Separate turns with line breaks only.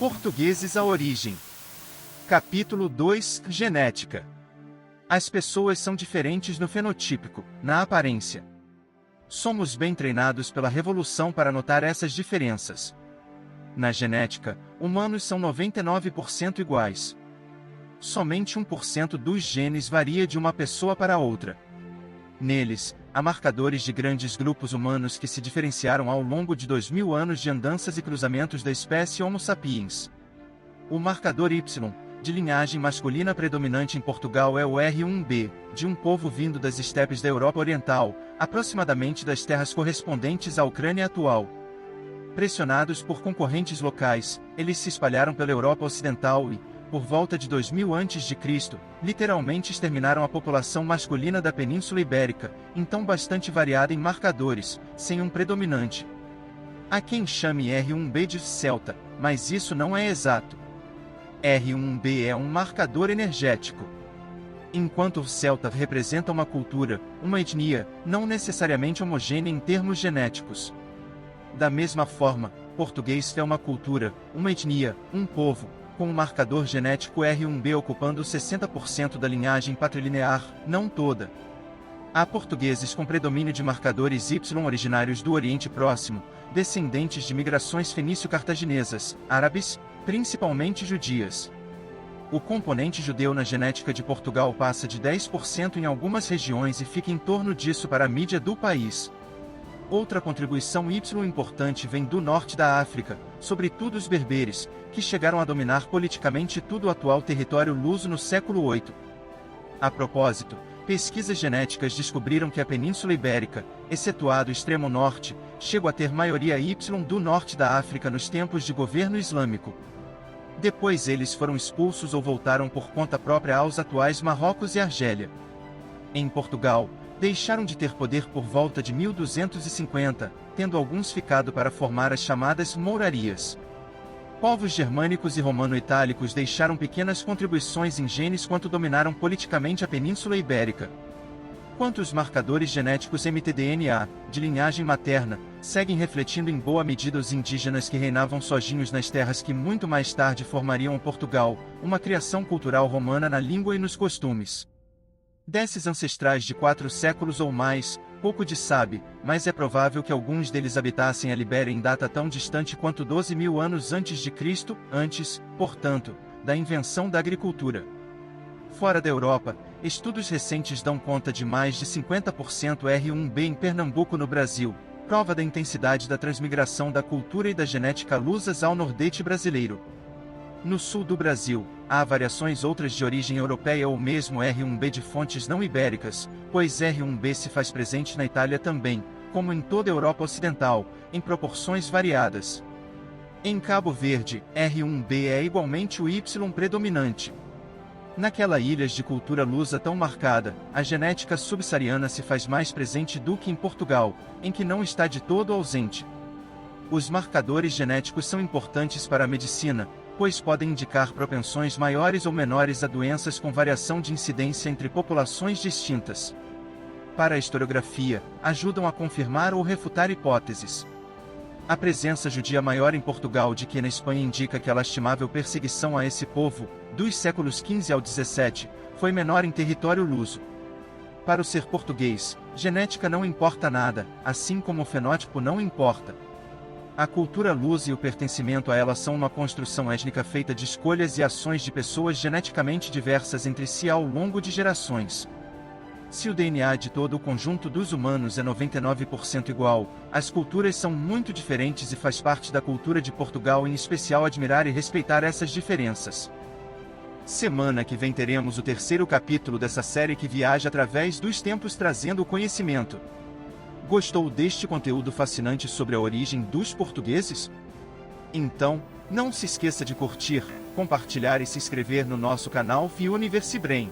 Portugueses à origem. Capítulo 2 Genética. As pessoas são diferentes no fenotípico, na aparência. Somos bem treinados pela Revolução para notar essas diferenças. Na genética, humanos são 99% iguais. Somente 1% dos genes varia de uma pessoa para outra. Neles, há marcadores de grandes grupos humanos que se diferenciaram ao longo de 2000 anos de andanças e cruzamentos da espécie Homo sapiens. O marcador Y, de linhagem masculina predominante em Portugal, é o R1b, de um povo vindo das estepes da Europa Oriental, aproximadamente das terras correspondentes à Ucrânia atual. Pressionados por concorrentes locais, eles se espalharam pela Europa Ocidental e, por volta de 2000 a.C., literalmente exterminaram a população masculina da Península Ibérica, então bastante variada em marcadores, sem um predominante. Há quem chame R1b de celta, mas isso não é exato. R1b é um marcador energético. Enquanto o celta representa uma cultura, uma etnia, não necessariamente homogênea em termos genéticos. Da mesma forma, português é uma cultura, uma etnia, um povo, com o marcador genético R1b ocupando 60% da linhagem patrilinear, não toda. Há portugueses com predomínio de marcadores Y originários do Oriente Próximo, descendentes de migrações fenício-cartaginesas, árabes, principalmente judias. O componente judeu na genética de Portugal passa de 10% em algumas regiões e fica em torno disso para a mídia do país. Outra contribuição Y importante vem do norte da África, sobretudo os berberes, que chegaram a dominar politicamente todo o atual território luso no século VIII. A propósito, pesquisas genéticas descobriram que a Península Ibérica, excetuado o extremo norte, chegou a ter maioria Y do norte da África nos tempos de governo islâmico. Depois eles foram expulsos ou voltaram por conta própria aos atuais Marrocos e Argélia. Em Portugal, deixaram de ter poder por volta de 1250, tendo alguns ficado para formar as chamadas mourarias. Povos germânicos e romano-itálicos deixaram pequenas contribuições em genes quanto dominaram politicamente a Península Ibérica. Quanto os marcadores genéticos mtDNA, de linhagem materna, seguem refletindo em boa medida os indígenas que reinavam sozinhos nas terras que muito mais tarde formariam Portugal, uma criação cultural romana na língua e nos costumes. Desses ancestrais de 4 séculos ou mais, pouco de sabe, mas é provável que alguns deles habitassem a Libéria em data tão distante quanto 12.000 anos antes de Cristo, antes, portanto, da invenção da agricultura. Fora da Europa, estudos recentes dão conta de mais de 50% R1b em Pernambuco no Brasil, prova da intensidade da transmigração da cultura e da genética lusas ao nordeste brasileiro. No sul do Brasil, há variações outras de origem europeia ou mesmo R1b de fontes não ibéricas, pois R1b se faz presente na Itália também, como em toda a Europa Ocidental, em proporções variadas. Em Cabo Verde, R1b é igualmente o Y predominante. Naquela ilhas de cultura lusa tão marcada, a genética subsaariana se faz mais presente do que em Portugal, em que não está de todo ausente. Os marcadores genéticos são importantes para a medicina, pois podem indicar propensões maiores ou menores a doenças com variação de incidência entre populações distintas. Para a historiografia, ajudam a confirmar ou refutar hipóteses. A presença judia maior em Portugal do que na Espanha indica que a lastimável perseguição a esse povo, dos séculos XV ao XVII, foi menor em território luso. Para o ser português, genética não importa nada, assim como o fenótipo não importa. A cultura lusa e o pertencimento a ela são uma construção étnica feita de escolhas e ações de pessoas geneticamente diversas entre si ao longo de gerações. Se o DNA de todo o conjunto dos humanos é 99% igual, as culturas são muito diferentes e faz parte da cultura de Portugal em especial admirar e respeitar essas diferenças. Semana que vem teremos o 3º capítulo dessa série que viaja através dos tempos trazendo o conhecimento. Gostou deste conteúdo fascinante sobre a origem dos portugueses? Então, não se esqueça de curtir, compartilhar e se inscrever no nosso canal Via Universibrain.